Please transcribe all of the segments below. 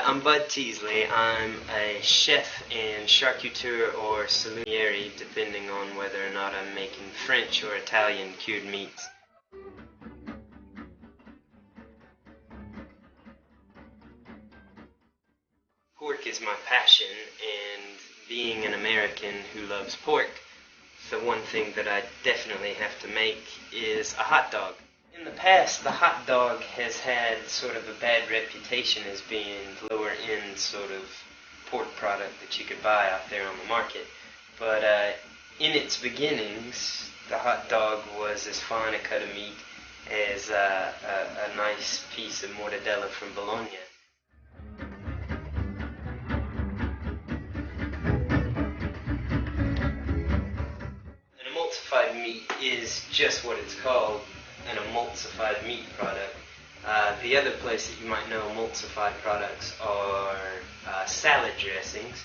I'm Bud Teasley. I'm a chef and charcuteur or sommelier, depending on whether or not I'm making French or Italian cured meats. Pork is my passion, and being an American who loves pork, the one thing that I definitely have to make is a hot dog. In the past, the hot dog has had sort of a bad reputation as being lower end sort of pork product that you could buy out there on the market. But in its beginnings, the hot dog was as fine a cut of meat as a nice piece of mortadella from Bologna. An emulsified meat is just what it's called, an emulsified meat product. The other place that you might know emulsified products are salad dressings,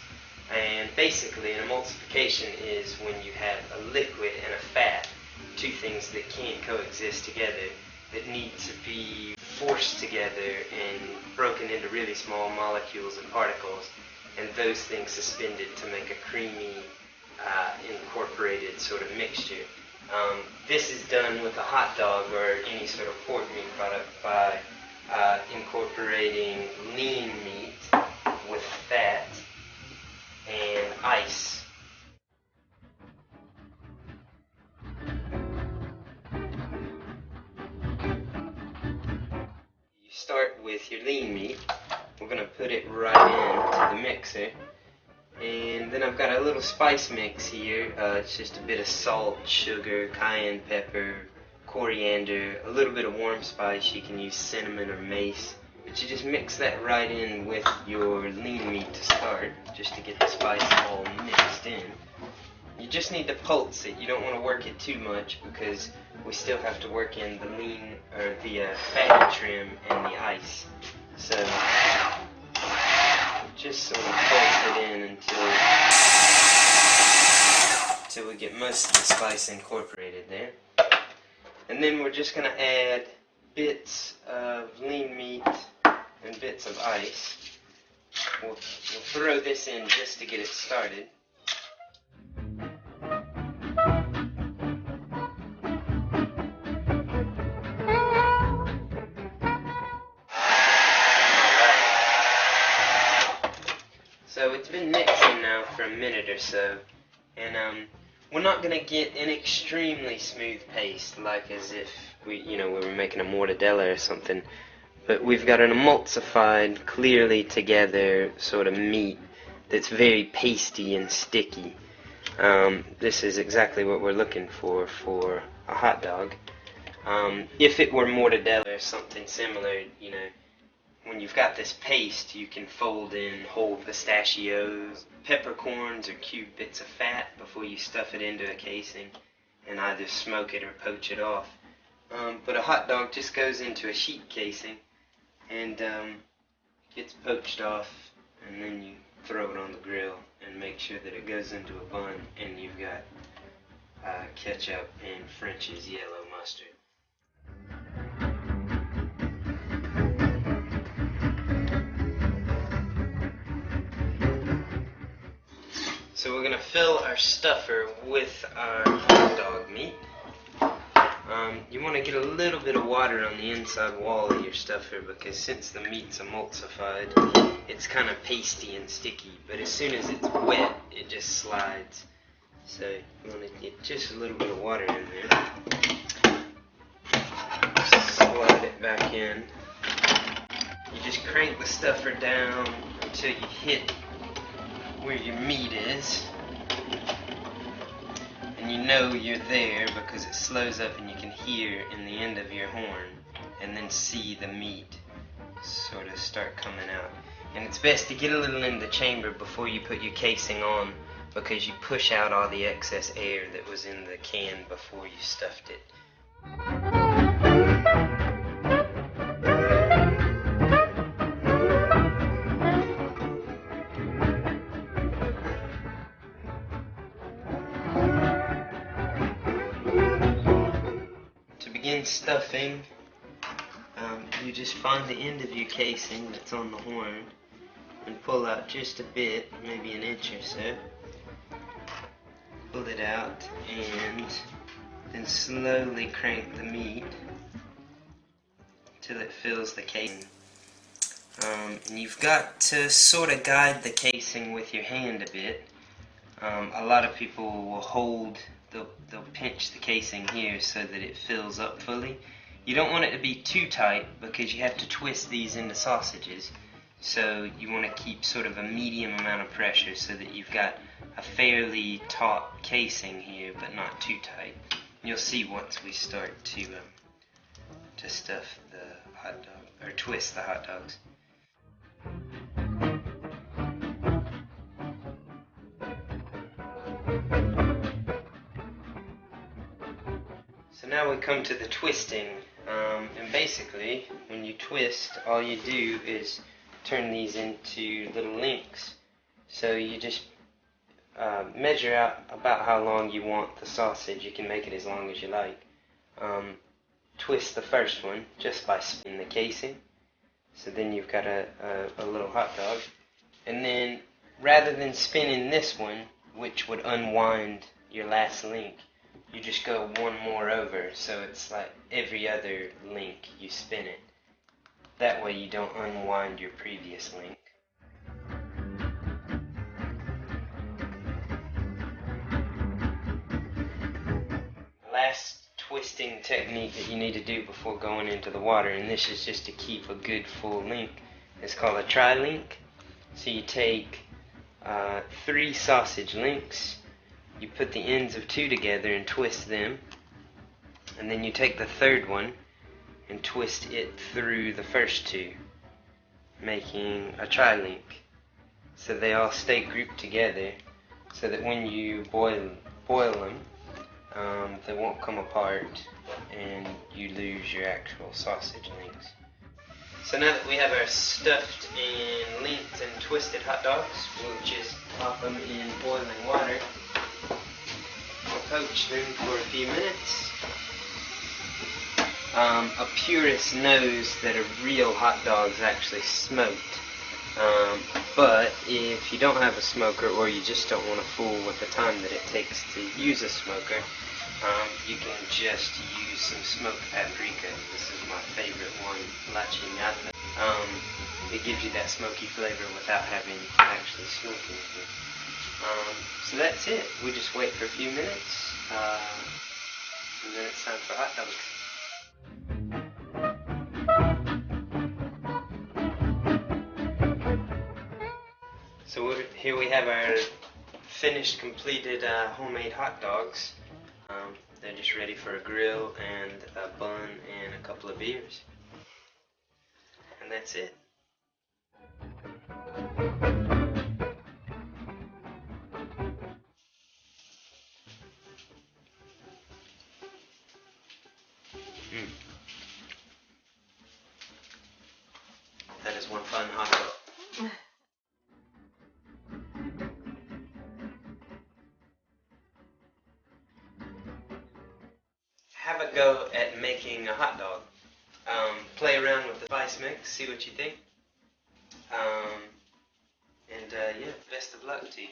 and basically an emulsification is when you have a liquid and a fat, two things that can't coexist together, that need to be forced together and broken into really small molecules and particles, and those things suspended to make a creamy, incorporated sort of mixture. This is done with a hot dog or any sort of pork meat product by incorporating lean meat with fat and ice. You start with your lean meat. We're going to put it right into the mixer. And then I've got a little spice mix here. It's just a bit of salt, sugar, cayenne pepper, coriander, a little bit of warm spice. You can use cinnamon or mace. But you just mix that right in with your lean meat to start, just to get the spice all mixed in. You just need to pulse it. You don't want to work it too much because we still have to work in the lean or the fatty trim and the ice. So just sort of pulse it in until we get most of the spice incorporated there. And then we're just going to add bits of lean meat and bits of ice. We'll throw this in just to get it started. So it's been mixing now for a minute or so, and we're not going to get an extremely smooth paste like as if we were making a mortadella or something, but we've got an emulsified, clearly together sort of meat that's very pasty and sticky. This is exactly what we're looking for a hot dog. If it were mortadella or something similar, when you've got this paste, you can fold in whole pistachios, peppercorns, or cube bits of fat before you stuff it into a casing and either smoke it or poach it off. But a hot dog just goes into a sheet casing and gets poached off, and then you throw it on the grill and make sure that it goes into a bun, and you've got ketchup and French's yellow mustard. So we're going to fill our stuffer with our hot dog meat. You want to get a little bit of water on the inside wall of your stuffer because since the meat's emulsified, it's kind of pasty and sticky. But as soon as it's wet, it just slides. So you want to get just a little bit of water in there. Slide it back in. You just crank the stuffer down until you hit where your meat is, and you know you're there because it slows up and you can hear in the end of your horn and then see the meat sort of start coming out. And it's best to get a little in the chamber before you put your casing on because you push out all the excess air that was in the can before you stuffed it. In stuffing, you just find the end of your casing that's on the horn, and pull out just a bit, maybe an inch or so. Pull it out and then slowly crank the meat till it fills the casing. And you've got to sort of guide the casing with your hand a bit. A lot of people will they'll pinch the casing here so that it fills up fully. You don't want it to be too tight because you have to twist these into sausages. So you want to keep sort of a medium amount of pressure so that you've got a fairly taut casing here, but not too tight. You'll see once we start to stuff the hot dog, or twist the hot dogs. So now we come to the twisting, and basically when you twist, all you do is turn these into little links. So you just measure out about how long you want the sausage. You can make it as long as you like. Twist the first one just by spinning the casing. So then you've got a little hot dog. And then rather than spinning this one, which would unwind your last link, you just go one more over. So it's like every other link you spin it. That way you don't unwind your previous link. Last twisting technique that you need to do before going into the water, and this is just to keep a good full link, it's called a tri-link. So you take 3 sausage links, you put the ends of 2 together and twist them, and then you take the third one and twist it through the first 2, making a tri-link. So they all stay grouped together so that when you boil them, they won't come apart and you lose your actual sausage links. So now that we have our stuffed and linked and twisted hot dogs, we'll just pop them in boiling water. We'll poach them for a few minutes. A purist knows that a real hot dog's actually smoked. But if you don't have a smoker, or you just don't want to fool with the time that it takes to use a smoker, you can just use some smoked paprika. This is my favorite one, la chingada. It gives you that smoky flavor without having actually smoking it. So that's it. We just wait for a few minutes, and then it's time for hot dogs. So here we have our finished, completed homemade hot dogs. They're just ready for a grill and a bun and a couple of beers. And that's it. That is one fun hot dog. Have a go at making a hot dog. Play around with the spice mix, see what you think. Yeah, best of luck to you.